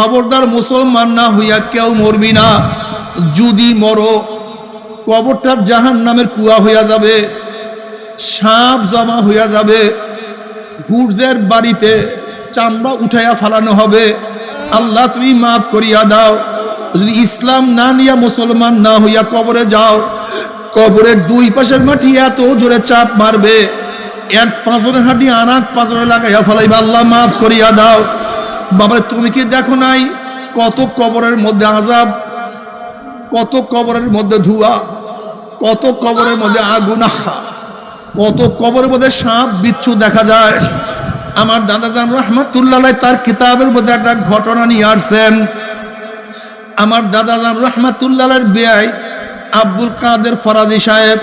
খবরদার মুসলমান না হইয়া কেউ মরবি না। যদি মরো কবরটা জাহান্নামের কুয়া হইয়া যাবে, সাপ জমা হইয়া যাবে, গুর্জের বাড়িতে চামড়া উঠাইয়া ফালানো হবে। আল্লাহ তুমি মাফ করিয়া দাও। যদি ইসলাম না নিয়া মুসলমান না হইয়া কবরে যাও, কবরের দুই পাশের মাটি এত জোরে চাপ মারবে, এক পাঁচরের হাঁটি আর এক পাঁচরে লাগাইয়া ফেলাইবা। আল্লাহ মাফ করিয়া দাও। বাবা তুমি কি দেখো নাই কত কবরের মধ্যে আযাব, কত কবরের মধ্যে ধোঁয়া, কত কবরের মধ্যে আগুন, কত কবরের মধ্যে সাপ বিচ্ছু দেখা যায়। আমার দাদাজান রহমাতুল্লাহ আলাইহি তার কিতাবের মধ্যে একটা ঘটনা নিয়ে আসছেন। আমার দাদাজান রহমাতুল্লাহ আলাইহির বেয়াই আব্দুল কাদের ফরাজি সাহেব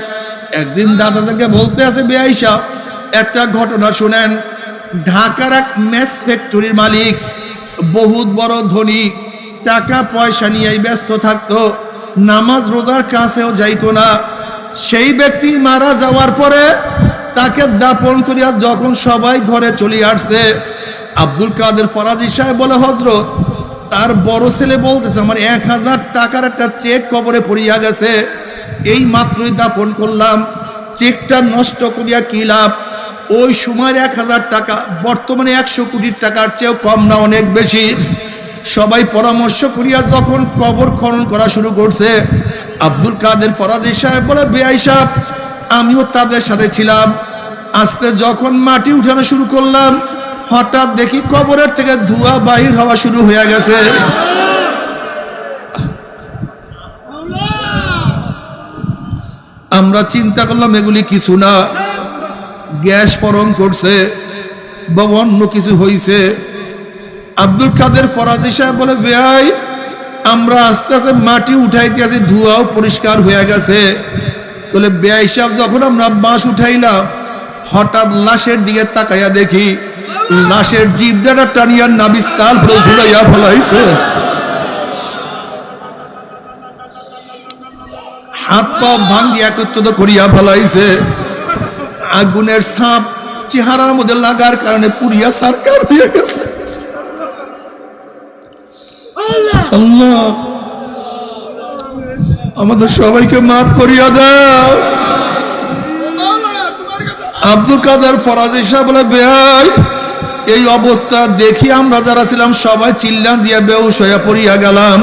একদিন দাদাজানকে বলতে আছে, বেয়াই সাহেব একটা ঘটনা শুনেন। ঢাকার এক মেস ফ্যাক্টরির মালিক, বহুত বড় ধনী, টাকা পয়সা নিয়ে ব্যস্ত থাকতো, নামাজ রোজার কাছেও যাইতো না। সেই ব্যক্তি মারা যাওয়ার পরে তাকে দাপন করিয়া যখন সবাই ঘরে চলে আসছে, আব্দুল কাদের ফরাজি সাহেব বলে, হযরত তার বড় ছেলে বলতেছে আমার 1000 টাকার একটা চেক কবরে পড়িয়া গেছে, এই মাত্রই দাপন করলাম, চেকটা নষ্ট করিয়া কি লাভ? ওই সময়ের 1000 টাকা বর্তমানে 100 কোটি টাকার চেয়েও কম না, অনেক বেশি। সবাই পরামর্শ করিয়া যখন কবর খনন করা শুরু করছে, আব্দুল কাদের ফরাজি সাহেব বলে, বেয়াই সাহেব আমিও তাদের সাথে ছিলাম। আস্তে যখন মাটি উঠানো শুরু করলাম, হঠাৎ দেখি কবরের থেকে ধোঁয়া বাহির হওয়া শুরু হয়ে গেছে। আমরা চিন্তা করলাম এগুলি কিছু না, গ্যাস পরম করছে বা অন্য কিছু হইছে। আব্দুল কাদের ফরাজি সাহেব বলে, বেয়াই আমরা আস্তে আস্তে মাটি উঠাইতে আছি, ধোঁয়াও পরিষ্কার হয়ে গেছে। বলে বেয়াই সাহেব যখন আমরা বাঁশ উঠাইলাম, হঠাৎ লাশের দিকে তাকাইয়া দেখি লাশের জিহ্বাটা টানিয়া নাবিস্তাল করে ঝুলাইয়া ফেলাইছে, হাত পা ভাঙ্গি একত্রিত করিয়া ফেলাইছে। আগুনের ছাপ চেহারার মধ্যে লাগার কারণে পুড়িয়া সারকার হয়ে গেছে। আল্লাহ আমাদের সবাইকে মাফ করিয়া দাও। আব্দুল কাদের ফরাজি সাহেব বলে, বেয়াই এই অবস্থা দেখি আমরা যারা ছিলাম সবাই চিল্লা দিয়ে বেহুশ হয়ে পড়িয়া গেলাম।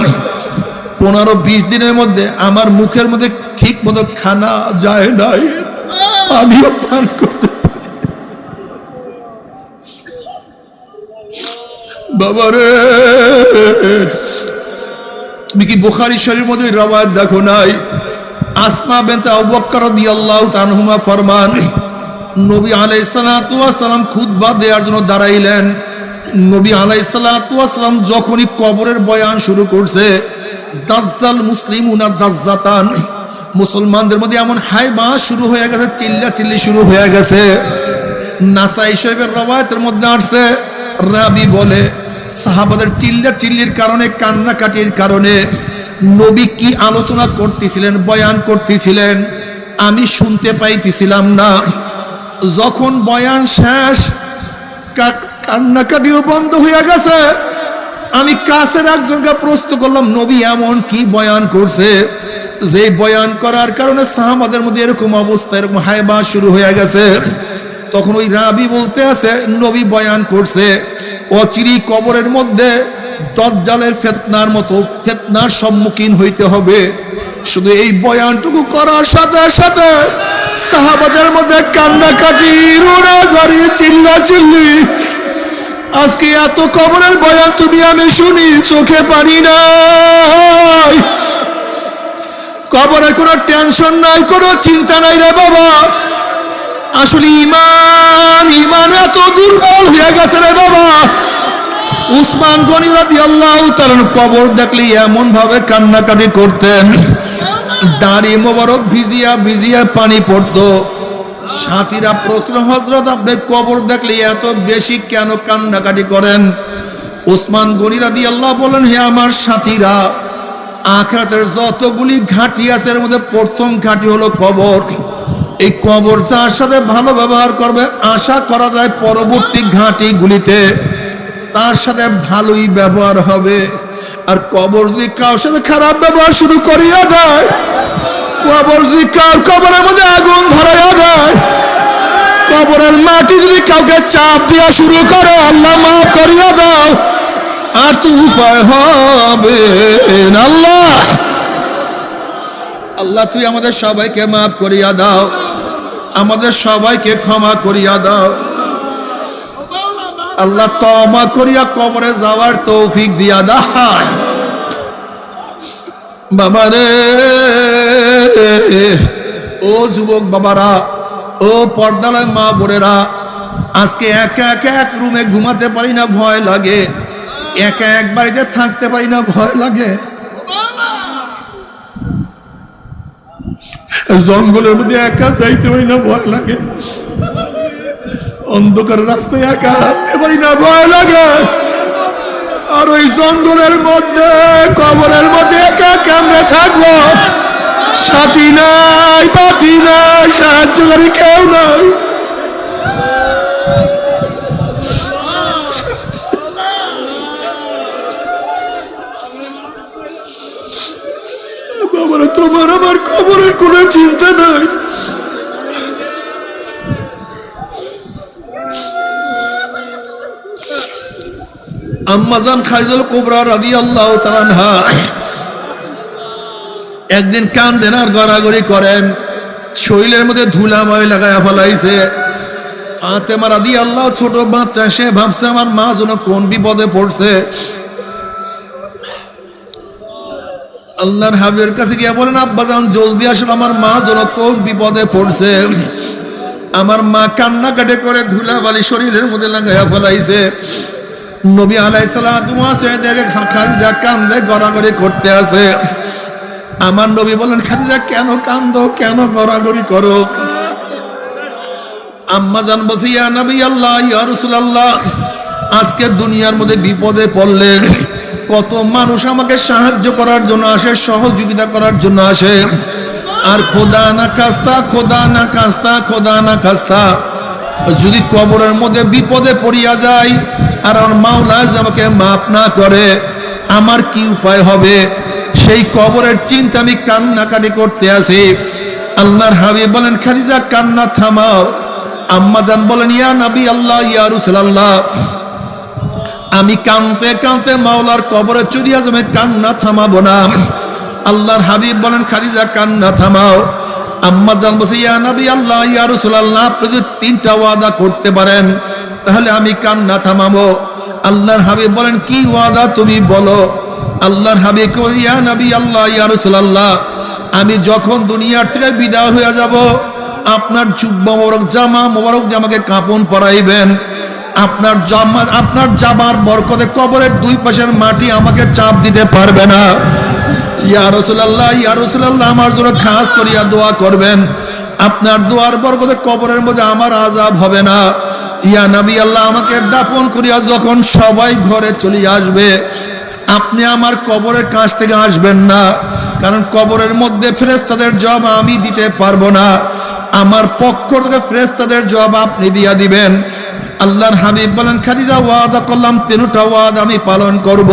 15-20 দিনের মধ্যে আমার মুখের মধ্যে ঠিক মতো খানা যায় নাই, পানিও পান করতে পারি। বাবারে তুমি কি বুখারী শরীফের মধ্যে রওয়ায়াত দেখো নাই? আসমা বিনতে আবু বকর রাদিয়াল্লাহু তাআলা আনহুমা ফরমান, নবী আলাইহিস সালাতু ওয়াস সালাম খুতবা দেওয়ার জন্য দাঁড়াইলেন। নবী আলাইহিস সালাতু ওয়াস সালাম যখনই কবরের বয়ান শুরু করছে, দাজ্জাল মুসলিমুনা দাজ্জাতান, মুসলমানদের মধ্যে এমন হাইবা শুরু হয়ে গেছে, চিল্লাচিল্লি শুরু হয়ে গেছে। নাসাই শরীফের রওয়ায়াতের মধ্যে আসছে, রাবি বলে সাহাবাদের চিল্লাচিল্লির কারণে, কান্নাকাটির কারণে নবী কি আলোচনা করতেছিলেন, বয়ান করতেছিলেন আমি শুনতে পাইতেছিলাম না। যখন বয়ান শেষ, কান্নাকাটিও বন্ধ হয়ে গেছে। আমি কাছের একজনকে প্রশ্ন করলাম, নবী এমন কি বয়ান করছে যে বয়ান করার কারণে সাহাবাদের মধ্যে এরকম অবস্থা, এরকম হাইবা শুরু হয়ে গেছে? তখন ওই রাবি বলতে আছে, নবী বয়ান করছে অচিরেই কবরের মধ্যে দাজ্জালের ফিতনার মতো ফিতনার সম্মুখীন হইতে হবে। শুধু এই বয়ানটুকু করার সাথে সাথে সাহাবাদের মধ্যে কান্নাকাটি, রোনাজারি, চিল্লাচিল্লি। আজকে এত কবরের বয়ান তুমি আমি শুনি, চোখে পানি নাই। কবরে কোনো টেনশন নাই, কোনো চিন্তা নাই রে বাবা। আসলে ইমান এত দুর্বল হয়ে গেছে রে বাবা। উসমান গনি রাদিয়াল্লাহু তাআলা কবর দেখলে এমন ভাবে কান্নাকাটি করতেন, দাড়ি মোবারক ভিজিয়া ভিজিয়া পানি পড়তো। সাথীরা প্রশ্ন, হযরত আপনি কবর দেখলে এত বেশি কেন কান্নাকাটি করেন? উসমান গনি রাদিয়াল্লাহু বলেন, হে আমার সাথীরা, আখিরাতের যতগুলি ঘাঁটি আছে এর মধ্যে প্রথম ঘাঁটি হলো কবর। এই কবর যার সাথে ভালো ব্যবহার করবে, আশা করা যায় পরবর্তী ঘাঁটিগুলিতে তার সাথে ভালোই ব্যবহার হবে। আর কবর যদি কারোর সাথে খারাপ ব্যবহার শুরু করিয়া দেয়, কবর যদি কার কবরের মধ্যে আগুন ধরাইয়া দেয়, কবরের মাটি যদি কাউকে চাপ দেওয়া শুরু করে, আল্লাহ মাফ করিয়া দাও, আর তো উপায় হবে না। আল্লাহ আল্লাহ তুই আমাদের সবাইকে মাফ করিয়া দাও, আমাদের সবাইকে ক্ষমা করিয়া দাও। আল্লাহ তওবা করিয়া কবরে যাওয়ার তৌফিক দিয়া দাও। বাবারে, ও যুবক বাবারা, ও পর্দালয় মা বোনেরা, আজকে একা একা এক রুমে ঘুমাতে পারি না, ভয় লাগে। একা এক বাড়িতে থাকতে পারি না, ভয় লাগে। জঙ্গলের মধ্যে একা যাইতে পারি না, ভয় লাগে। অন্ধকার রাস্তায় একা হাঁটতে পারি না, ভয় লাগে। আর ওই জঙ্গলের মধ্যে, কবরের মধ্যে একা কেমনে থাকবো? সাথী নাই, পাতি নাই, সাহায্যকারী কেউ নাই। বাবারা, তোমার আমার কবরের কোনো চিন্তা নাই। আম্মাজান খাইজুল কুবরা রাদিয়াল্লাহু তাআলা আনহা একদিন কান্দেন আর গড়াগড়ি করেন, শরীরের মধ্যে ধুলা ময় লাগায়া ফেলাইছে। ফাতেমা রাদিয়াল্লাহু, ছোট বাচ্চা, সে ভাবছে আমার মা যেন কোন বিপদে পড়ছে। আল্লাহর হাবিবের কাছে গিয়ে বলেন, আব্বাজান জলদি আসুন, আমার মা যেন কোন বিপদে পড়ছে। আমার মা কান্নাকাটি করে ধুলা বালি শরীরের মধ্যে লাগায়া ফেলাইছে। নবী আলাইহিস সালাতু ওয়াস দেখে খাদিজা কান্দে, গড়াগড়ি করতে আছে। আমার নবী বলেন, খাদিজা কেন কান্দো, কেন গড়াগড়ি করো? আম্মা জান বলছে, ইয়া নবী আল্লাহ, ইয়া রাসূলুল্লাহ, আজকে দুনিয়ার মধ্যে বিপদে পড়লে কত মানুষ আমাকে সাহায্য করার জন্য আসে, সহযোগিতা করার জন্য আসে, আর খোদা না খাস্তা, খোদা না খাস্তা, খোদা না খাস্তা, যদি কবরের মধ্যে বিপদে পড়িয়া যায় আর আমার মাওলা যদি আমাকে মাফ না করে, আমার কি উপায় হবে? সেই কবরের চিন্তা আমি কান্নাকাটি করতে আছি। আল্লাহর হাবিব বলেন, খাদিজা কান্না থামাও। আম্মা জান বলেন, ইয়া নবী আল্লাহ, ইয়া রাসূলুল্লাহ, আমি কাঁদতে কাঁদতে মাওলার কবরে চলিয়া যাবে, কান্না থামাবো না। আল্লাহর হাবিব বলেন, খাদিজা কান্না থামাও। আম্মা জান বলছে, ইয়া নবী আল্লাহ, ইয়া রাসূলুল্লাহ, আপনি যদি 3টা ওয়াদা করতে পারেন তাহলে আমি কান্না থামাবো। আল্লাহর হাবিব বলেন, কি ওয়াদা তুমি বলো? আল্লাহর হাবিব কই, ইয়া নবী আল্লাহ, ইয়া রাসূলুল্লাহ, আমি যখন দুনিয়ার থেকে বিদায় হয়ে যাব, আপনার জুব্বা মোবারক, জামা মোবারক যে আমাকে কাপন পরাইবেন, আপনার জামার বরকতে কবরের 2 পাশের মাটি আমাকে চাপ দিতে পারবে না। ইয়া রাসূলুল্লাহ, ইয়া রাসূলুল্লাহ, আমার জন্য খাস করিয়া দোয়া করবেন, আপনার দোয়ার বরকতে কবরের মধ্যে আমার আযাব হবে না। ইয়া নবী আল্লাহ, আমাকে দাফন করিয়া যখন সবাই ঘরে চলে আসবে, আপনি আমার কবরের কাছ থেকে আসবেন না, কারণ কবরের মধ্যে ফেরেশতাদের জবাব আমি দিতে পারবো না, আমার পক্ষ থেকে ফেরেশতাদের জবাব আপনি দিয়া দিবেন। আল্লাহর হাবিব বলেন, খাদিজা ওয়াদা করলাম, 3টা ওয়াদা আমি পালন করব।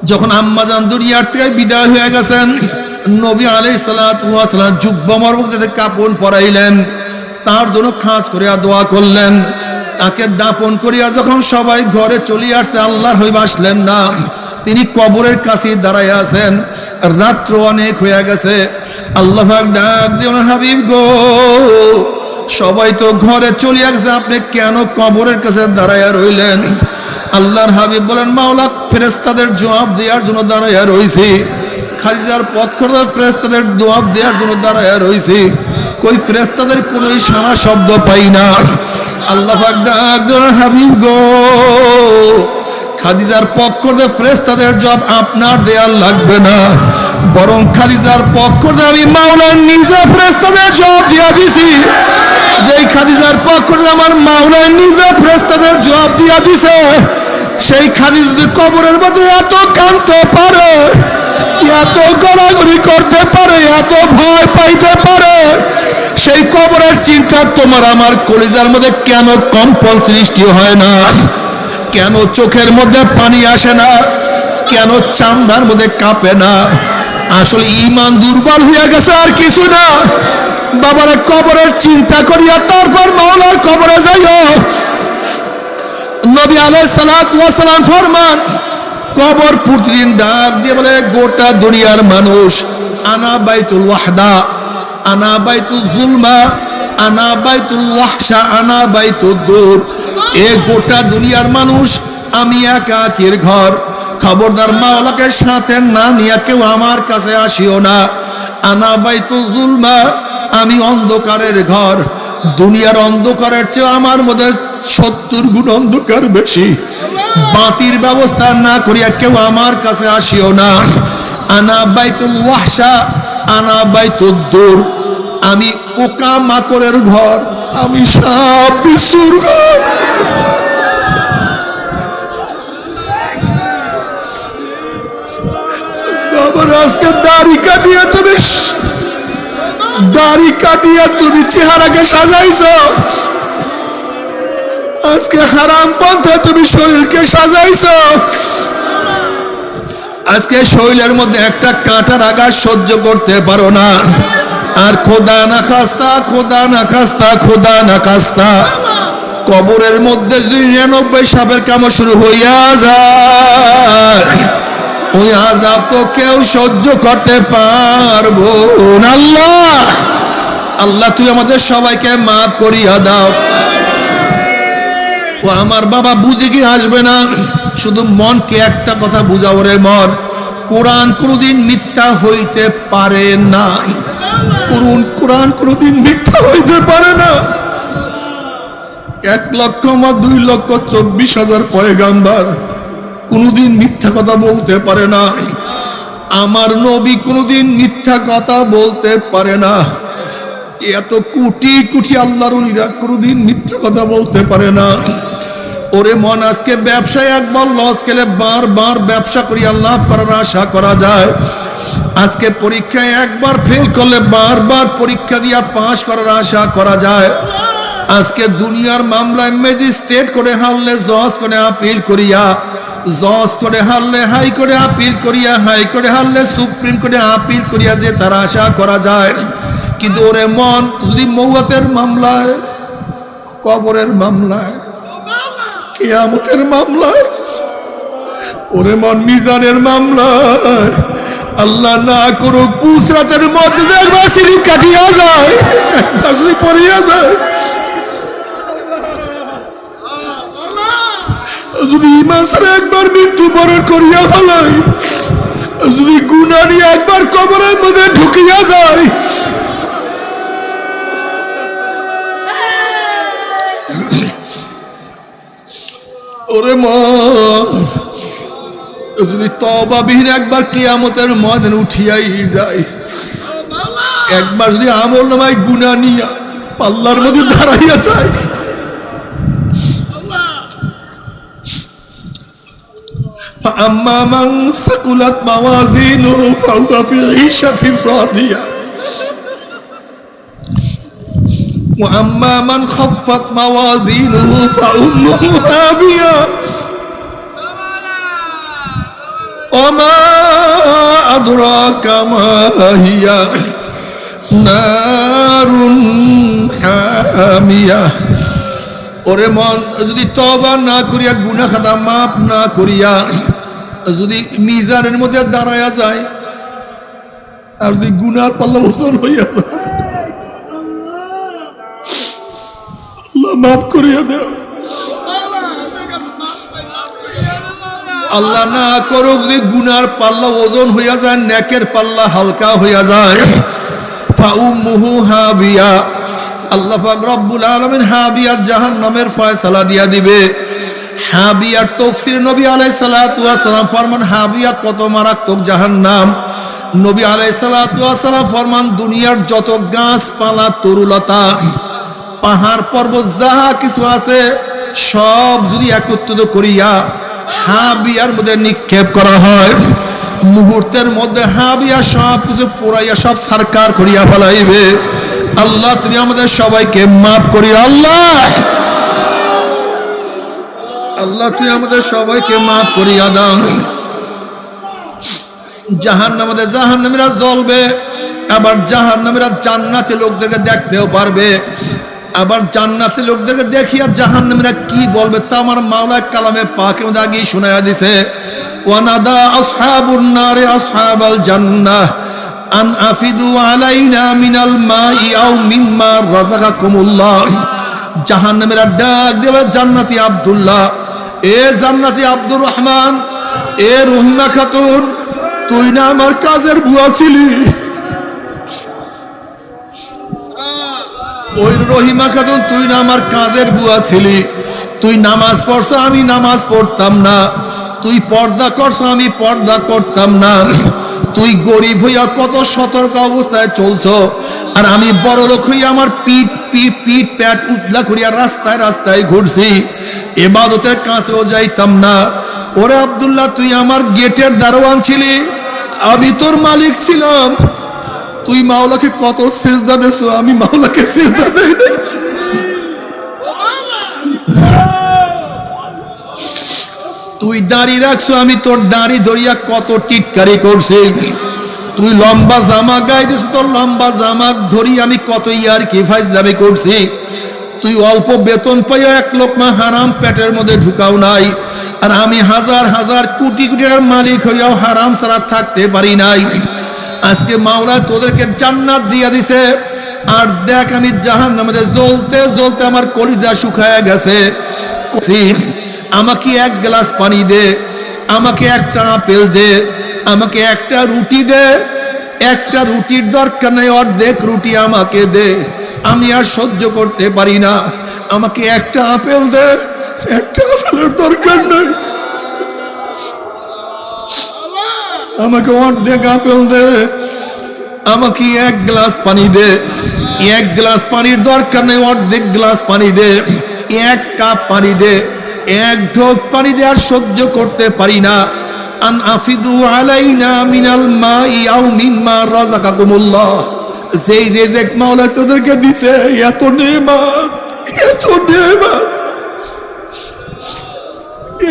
যখন আম্মা জান দুনিয়ার থেকে বিদায় হয়ে গেছেন, নবী আলাইহিস সালাতু ওয়াস সালাম জুব্বা মোবারক থেকে কাপন পরাইলেন, তার জন্য খাস করিয়া দোয়া করলেন। তাকে দাফন করিয়া যখন সবাই ঘরে চলে আসছে, আল্লাহর হাবিব আসলেন না, তিনি কবরের কাছে দাঁড়ায় আছেন। রাত্র অনেক হয়ে গেছে। আল্লাহ পাক ডাক দিলেন, হাবিব গো, সবাই তো ঘরে চলে গেছে, আপনি কেন কবরের কাছে দাঁড়াইয়া রইলেন? আল্লাহর হাবিব বলেন, মাওলা ফেরেশতাদের জবাব দেওয়ার জন্য দাঁড়াইয়া রইছি, খাদিজার পক্ষ থেকে ফেরেশতাদের জবাব দেওয়ার জন্য দাঁড়াইয়া রইছি, কই ফেরেশতাদের কোনো সারা শব্দ পাই না। আল্লাহ পাক ডাক দিলেন, হাবিব গো, খাদিজার পক্ষ থেকে ফেরেশতাদের জবাব আপনার দেওয়ার লাগবে না, বরং খাদিজার পক্ষ থেকে আমি মাওলা নিজে ফেরেশতাদের জবাব দিয়া দিছি। যেই খাদিজার পক্ষ থেকে আমার মাওলা নিজে ফেরেশতাদের জবাব দিয়া দিছে, সেই খাদিজা যদি কবরের মধ্যে এত কাঁদতে পারে, এত গড়াগড়ি করতে পারে, এত ভয় পাইতে পারে, সেই কবরের চিন্তা তোমার আমার কলিজার মধ্যে কেন কম্পন সৃষ্টি হয় না? কেন চোখের মধ্যে পানি আসে না, কেন চামড়ার মধ্যে কাঁপে না? আসলে ঈমান দুর্বল হয়ে গেছে, আর কিছু না। বাবারে কবরের চিন্তা করিয়া তারপর মাওলার কবরে যাইও। নবী আলাইহিস সালাতু ওয়াস সালাম ফরমান, কবর প্রতিদিন ডাক দিয়ে বলে, গোটা দুনিয়ার মানুষ, আনা বাইতুল ওয়াহদা, আনা বাইতুল জুলমা, আনা বাইতুল ওয়াহশা, আনা বাইতুদ দূর। এ গোটা দুনিয়ার মানুষ, আমি একাকীর ঘর। খবরদার মাওলাকে সাথে না নিয়ে কেউ আমার কাছে আসিও না। আনা বাইতুল জুলমা, আমি অন্ধকারের ঘর। দুনিয়ার অন্ধকারের চেয়ে আমার মধ্যে 70 গুণ অন্ধকার বেশি। বাতির ব্যবস্থা না করিয়া কেউ আমার কাছে আসিও না। আনা বাইতুল ওয়াহশা, আনা বাইতুদ দূর, আমি পোকা মাকড়ের ঘর, আমি সাপ বিচ্ছুর ঘর। বাবার আজকে দাড়ি কাটিয়া তুমি চেহারাকে সাজাইছো। আজকে হারাম পন্থা তুমি শরীরকে সাজাইছো। আজকে শরীরের মধ্যে একটা কাঁটার আঘাত সহ্য করতে পারো না। আর খোদা না খাস্তা, খোদা না খাস্তা, খোদা না খাস্তা, কবরের মধ্যে যদি 99 সাপের কামড় শুরু হইয়া যায়, ওই আযাব তো কেউ সহ্য করতে পারবো না। আল্লাহ, আল্লাহ তুই আমাদের সবাইকে মাফ করিয়া দাও। ও আমার বাবা, বুঝে কি আসবে না? শুধু মনকে একটা কথা বুঝাও রে মন, কোরআন কোনদিন মিথ্যা হইতে পারে না। কোরআন কোনদিন মিথ্যা হইতে পারে না। 1,02,24,000 পয়গাম্বার কোনদিন মিথ্যা কথা বলতে পারে না। আমার নবী কোনদিন মিথ্যা কথা বলতে পারে না। এত কোটি কোটি আল্লাহর ওলিরা কোনদিন মিথ্যা কথা বলতে পারে না। ওরে মন, আজকে ব্যবসায় একবার লস খেলে বারবার ব্যবসা করি আল্লাহ পারার আশা করা যায়। আজকে পরীক্ষায় একবার ফেল করলে বারবার পরীক্ষা দিয়া পাশ করার আশা করা যায়। আজকে দুনিয়ার মামলায় ম্যাজিস্ট্রেট করে হারলে জজ করে আপিল করিয়া, জজ করে হারলে হাই করে আপিল করিয়া, হাই করে হারলে সুপ্রিম কোর্টে আপিল করিয়া যে তার আশা করা যায়। কিন্তু ওরে মন, যদি মৌয়াতের মামলায়, কবরের মামলায়, কিয়ামতের মামলায়, ওরে মন মিজানের মামলায়, আল্লাহ না করুক পুসরাতের মধ্যে একবার সিলিপ কাটিয়া যায়, যদি পড়িয়া যায়, যদি ঈমান ছাড়া একবার মৃত্যুবরণ করিয়া ফেলাই, যদি গুনাহ নিয়ে একবার কবরের মধ্যে ঢুকিয়া যায়, ওরে মন, যদি তওবাবিহীন একবার কিয়ামতের ময়দানে উঠিয়াই যায়, একবার যদি আমল নামায় গুনাহ নিয়া পাল্লার মধ্যে দাঁড়াইয়া যায়, فأما من ثقلت موازينه فهو في عيشة راضية وأما من خفت موازينه فأمه هاوية وما أدراك ما هي نار حامية। ওরে মন, যদি তওবা না করিয়া গুনাহ খাতা মাফ না করিয়া যদি মিজানের মধ্যে দাঁড়ায়া যায়, আর যদি গুনার পাল্লা ওজন হইয়া যায়, আল্লাহ মাফ করিয়া দাও। আল্লাহ না করুক, যদি গুনার পাল্লা ওজন হইয়া যায়, নেকের পাল্লা হালকা হইয়া যায়, ফাউম্মুহু হাবিয়া, আল্লাহ পাক রব্বুল আলামিন হাবিয়ার জাহান্নামের ফয়সালা দিয়া দিবে। হাবিয়ার তাফসীরে নবী আলাইহিস সালাতু ওয়াস সালাম ফরমান, হাবিয়া কত মারাত্মক জাহান্নাম। নবী আলাইহিস সালাতু ওয়াস সালাম ফরমান, দুনিয়ার যত গাছপালা, তরুলতা, পাহাড় পর্বত যাহা কিছু আছে, সব যদি একত্রিত করিয়া হাবিয়ার মধ্যে নিক্ষেপ করা হয়, মুহূর্তের মধ্যে হাবিয়া সব কিছু পোড়াইয়া সব সারকার করিয়া ফেলাইবে। আল্লাহ তুমি আমাদের সবাইকে মাফ করিও। আল্লাহ আল্লাহ তুই আমাদের সবাইকে মাফ করিয়া দাও। জাহান্নামীরা জ্বলবে, আবার জাহান্নামীরা জান্নাতি লোকদেরকে দেখতেও পারবে। আবার জান্নাতি লোকদেরকে দেখিয়া জাহান্নামীরা কি বলবে তা আমার মাওলা কালামে পাকের মধ্যে আগেই শোনায়া দিছে। ওয়ানাদা আসহাবুন নারে আসহাবাল জান্নাহ আন আফিদু আলাইনা মিনাল মাই আও মিম্মা রাযাকাকুমুল্লাহ। জাহান্নামীরা ডাক দেবে জান্নাতি আব্দুল্লাহ, এ জান্নাতি আব্দুর রহমান, এ রহিমা খাতুন, তুই না আমার কাজের বুয়া ছিলি? ওই রহিমা খাতুন, তুই না আমার কাজের বুয়া ছিলি? তুই নামাজ পড়ছো, আমি নামাজ পড়তাম না। তুই পর্দা করছো, আমি পর্দা করতাম না। তুই গরিব হইয়া কত সতর্ক অবস্থায় চলছো, আর আমি বড় লোক হইয়া আমার পিঠ প্যাট উতলা করিয়া রাস্তায় রাস্তায় ঘুরছি, ইবাদতের কাছেও যাইতাম না। ওরে আব্দুল্লাহ, তুই আমার গেটের দারোয়ান ছিলি, আমি তোর মালিক ছিলাম। তুই মাওলাকে কত সিজদা দেছো, আমি মাওলাকে সিজদা দেই নাই। তুই দাড়ি রাখছো, আমি তোর দাড়ি ধরিয়া কত টিটকারি করছি। তুই লম্বা জামা গায়ে দিস, তোর লম্বা জামা ধরি আমি কত ইয়ারকি ফাজলামি করছি। তুই অল্প বেতন পাইয়া এক লোকমা হারাম পেটের মধ্যে ঢুকাও নাই, আর আমি হাজার হাজার কোটি কোটি টাকার মালিক হইয়াও হারাম ছাড়া থাকতে পারি নাই। আজকে মাওলা তোদেরকে জান্নাত দিয়া দিছে, আর দেখ আমি জাহান্নামে জ্বলতে জ্বলতে আমার কলিজা শুকায়া গেছে। আমাকে এক গ্লাস পানি দে, আমাকে একটা আপেল দে, আমাকে একটা রুটি দে। একটা রুটির দরকার নেই, অর্ধেক রুটি আমাকে দে, আমি আর সহ্য করতে পারি না। আমাকে একটা আপেল দে, একটা আপেলের দরকার নেই, আমাকে অর্ধেক আপেল দে। আমাকে এক গ্লাস পানি দে, এক গ্লাস পানির দরকার নেই, অর্ধেক গ্লাস পানি দে। এক কাপ পানি দে, এক ঢোক পানি দে, আর সহ্য করতে পারি না। আন আফিদু আলাইনা মিনাল মাই আও মিম্মা রাযাকাকুমুল্লাহ। যেই রিজিক মাওলা তোদেরকে দিছে, এত নেয়ামত, এত নেয়ামত,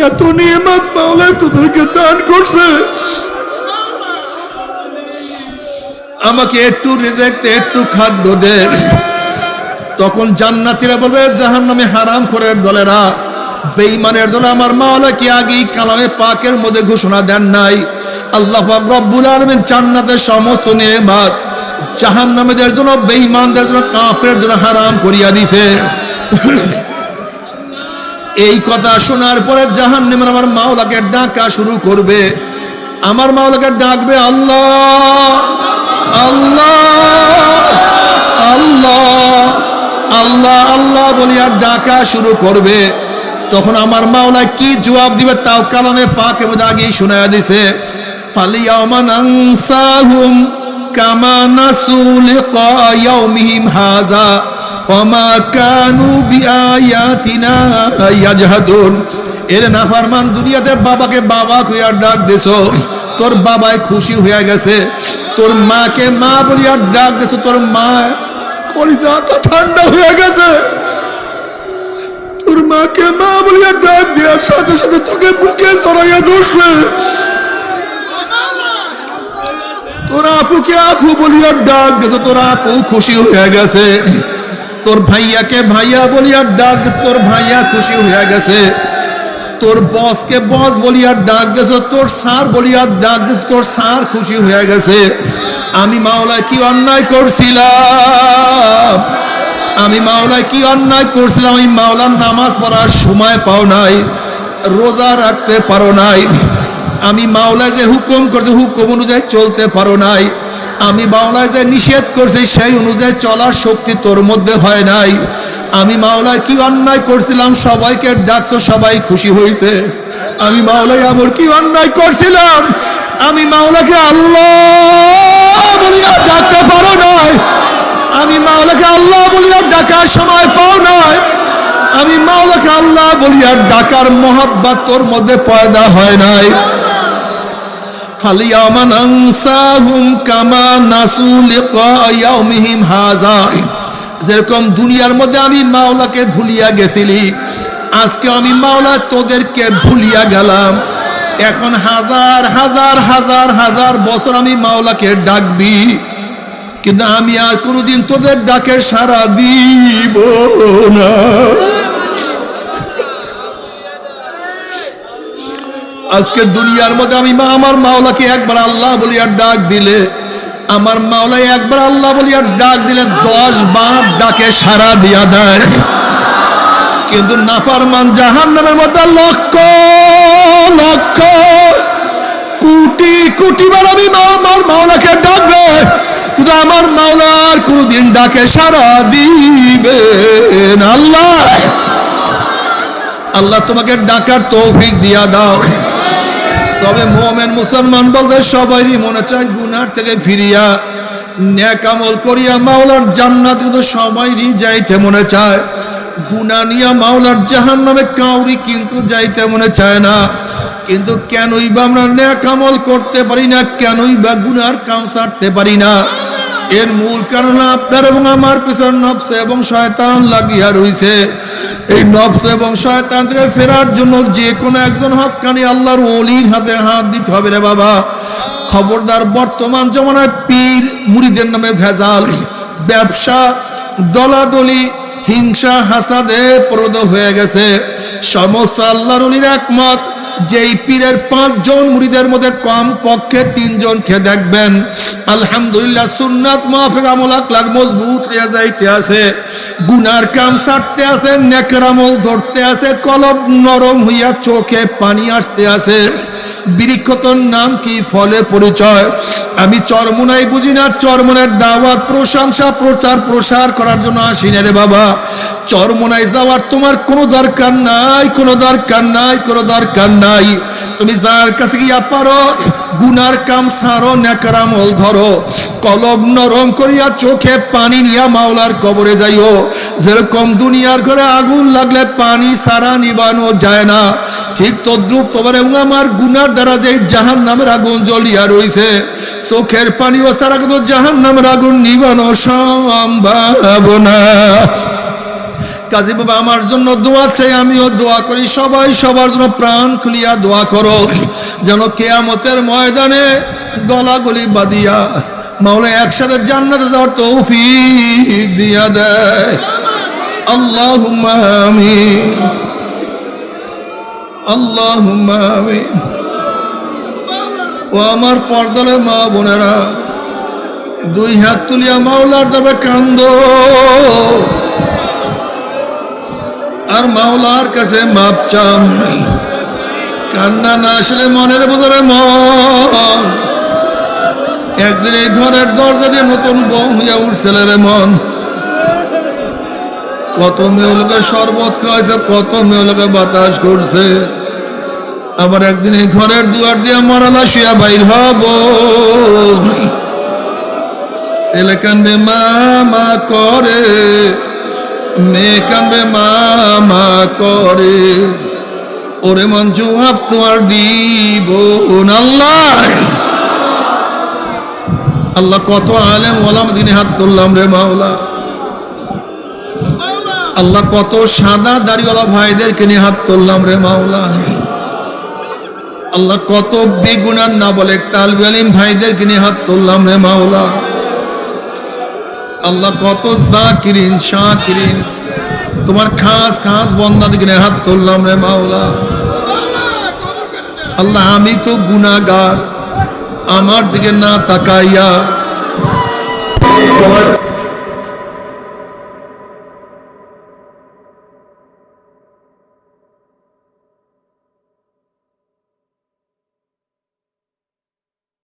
এত নেয়ামত মাওলা তোদেরকে দান করছে। আমাকে একটু রিজিক দে, একটু খাদ্য দে। তখন জান্নাতীরা বলবে জাহান্নামে হারামখোরের দলেরা, বেঈমানের দল, আমার মাওলা কি আগেই কালামে পাকের মধ্যে ঘোষণা দেন নাই? আল্লাহ পাক রব্বুল আলামিন জান্নাতের সমস্ত নেয়ামত জাহান্নামীদের জন্য, বেঈমানদের জন্য, কাফেরদের জন্য হারাম করিয়া দিয়েছে। এই কথা শোনার পরে জাহান্নামীরা আমার মাওলাকে ডাকা শুরু করবে। আমার মাওলাকে ডাকবে আল্লাহ আল্লাহ আল্লাহ আল্লাহ আল্লাহ বলিয়া ডাকা শুরু করবে। তখন আমার মাওলা কি জবাব দিবে তাও কালামে পাকের মধ্যে আগেই শোনায়া দিছে। ফালিয়াওমা নানসাহুম কামা নাসু লিকা ইয়াউমিহিম হাযা ওয়া মা কানু বিআয়াতিনা ইয়াজহাদুন। এর নাফরমান, দুনিয়াতে বাবাকে বাবা কইয়া ডাক দিছো, তোর বাবাই খুশি হয়ে গেছে। তোর মাকে মা বলিয়া ডাক দিছো, তোর মা কলিজাটা ঠান্ডা হয়ে গেছে। তোর মাকে মা বলিয়া ডাক দেওয়ার সাথে সাথে তোকে বুকে জড়াইয়া ধরছে। তোর আপুকে আপু বলিয়া ডাক দিছে, তোর আপু খুশি হয়ে গেছে। তোর ভাইয়াকে ভাইয়া বলিয়া ডাক দিছে, তোর ভাইয়া খুশি হয়ে গেছে। তোর বসকে বস বলিয়া ডাক দিছ, তোর স্যার বলিয়া ডাক দিছ, তোর স্যার খুশি হয়ে গেছে। আমি মাওলা কি অন্যায় করছিলাম? আমি মাওলা কি অন্যায় করছিলাম? আমি মাওলার নামাজ পড়ার সময় পাও নাই, রোজা রাখতে পারো নাই। আমি মাওলা যে হুকুম করছে হুকুম অনুযায়ী চলতে পারো নাই। আমি মাওলা যে নিষেধ করছি সেই অনুযায়ী চলার শক্তি তোর মধ্যে হয় নাই। আমি মাওলা কি অন্যায় করছিলাম? সবাইকে ডাকছো, সবাই খুশি হয়েছে। আমি মাওলাই আবার কি অন্যায় করছিলাম? আমি মাওলাকে আল্লাহ বলিয়া ডাকতে পারো নাই। আমি মাওলাকে আল্লাহ বলিয়া ডাকার সময় পাও নাই। আমি মাওলাকে আল্লাহ বলিয়া ডাকার মোহাব্বত তোর মধ্যে পয়দা হয় নাই। ফালিয়াওমা নানসাহুম কামা নাসু লিকা ইয়াউমিহিম হাযা। যেরকম দুনিয়ার মধ্যে আমি মাওলাকে ভুলিয়া গেছিলি, আজকে আমি মাওলা তোদেরকে ভুলিয়া গেলাম। এখন হাজার হাজার হাজার হাজার বছর আমি মাওলাকে ডাকবি, কিন্তু আমি আর কোনোদিন তোদের ডাকে সাড়া দিব না। আজকে দুনিয়ার মধ্যে আমি আমার মাওলাকে একবার আল্লাহ বলিয়া ডাক দিলে, আমার মাওলা একবার আল্লাহ বলিয়া ডাক দিলে 10 বার ডাকে সাড়া দিয়া দেয়। কিন্তু নাফরমান জাহান্নামের মধ্যে লক্ষ লক্ষ কোটি কোটি বার আমি আমার মাওলাকে ডাকবে, কিন্তু আমার মাওলার কোনদিন ডাকে সাড়া দিবে না। আল্লাহ আল্লাহ তোমাকে ডাকার তৌফিক দিয়া দাও। তবে মুমিন মুসলমান বলতে সবারই মনে চায় গুনার থেকে ফিরিয়া নেক আমল করিয়া মাওলার জান্নাত, কিন্তু সবারই যাইতে মনে চায়। গুনাহ নিয়া মাওলার জাহান্নামে কাউরি কিন্তু যাইতে মনে চায় না। কিন্তু কেনই বা আমরা নেক আমল করতে পারি না, কেনই বা গুনার কাম ছাড়তে পারি না? এর মূল কারণ আপনার এবং আমার পিছনে নফস এবং শয়তান লাগিয়া রইছে। এই নফস এবং শয়তান থেকে ফেরার জন্য যে কোনো একজন হক্কানি আল্লাহর ওলির হাতে হাত দিতে হবে রে বাবা। খবরদার, বর্তমান জমানায় পীর মুরিদের নামে ভেজাল, ব্যবসা, দলাদলি, হিংসা, হাসাদে প্রদ হয়ে গেছে। সমস্ত আল্লাহর ওলির একমত, যেই পীরের 5 জন মুরিদের মধ্যে কম পক্ষে 3 জনকে দেখবেন আলহামদুলিল্লাহ সুন্নাত মাফিক আমল আখলাক মজবুত হয়ে যাইতে আছে, গুনার কাম ছাড়তে আছে, নেকের আমল ধরতে আছে, কলব নরম হইয়া চোখে পানি আসতে আছে। বৃক্ষতর নাম কি, ফলে পরিচয়। আমি চরমুনাই বুঝি না, চরমুনের দাওয়াত, প্রশংসা, প্রচার প্রসার করার জন্য আসি না রে বাবা। চরমুনাই যাওয়ার তোমার কোনো দরকার নাই, কোনো দরকার নাই, কোনো দরকার নাই। তুমি যার কাছে গিয়া পারো গুনার কাম ছাড়ো, নেকের আমল ধরো, কলব নরম করিয়া চোখে পানি নিয়া মাওলার কবরে যাইও। যেরকম দুনিয়ার ঘরে আগুন লাগলে পানি ছাড়া নিবানো যায় না, ঠিক তদ্রুপ তোমার এবং আমার গুনার দ্বারা যে জাহান্নামের আগুন জ্বলিয়া রইছে, চোখের পানি ও ছাড়া কিন্তু জাহান্নামের আগুন নিবানো সম্ভব না। কাজী বাবা আমার জন্য দোয়া চাই, আমিও দোয়া করি, সবাই সবার জন্য প্রাণ খুলিয়া দোয়া করো, যেন কিয়ামতের ময়দানে গলাগলি বাঁধিয়া মাওলা একসাথে জান্নাতে যাওয়ার তৌফিক দিয়া দেয়। আল্লাহুম্মা আমিন, আল্লাহুম্মা আমিন। ও আমার পর্দারে মা বোনেরা, 2 হাত তুলিয়া মাওলার দরবারে কান্দো আর মাওলার কাছে মাপ চাও। কান্না না আসলে মনের বোঝারে মন, একদিন এই ঘরের দরজা দিয়ে নতুন বউ হইয়া উঠছিল রে মন। কত মেয়ে লোকে শরবত খাওয়াইছে, কত মেয়ে লোকে বাতাস করছে, আবার একদিন এই ঘরের দুয়ার দিয়ে মরালা শুয়া বাইর হব। ছেলে কান্দে মা মা করে, মেয়ে কান্দে মা মা করে, ওরে মন জবাব তোমার দিব না। আল্লাহ আল্লাহ কত আলেম ওলাম দিনে হাত তুললাম রে মাওলা। আল্লাহ কত সাদা দাড়িওয়ালা ভাইদেরকে নিয়ে হাত তুললাম রে মাওলা। আল্লাহ কত বেগুনার না বলে তালবে আলিম ভাইদেরকে নিয়ে হাত তুললাম রে মাওলা। আল্লাহ কত জাকিরিন শাকিরিন তোমার খাস খাস বন্দাদেরকে নিয়ে হাত তুললাম রে মাওলা। আল্লাহ আমি তো গুনাহগার, আমার দিকে না তাকাইয়া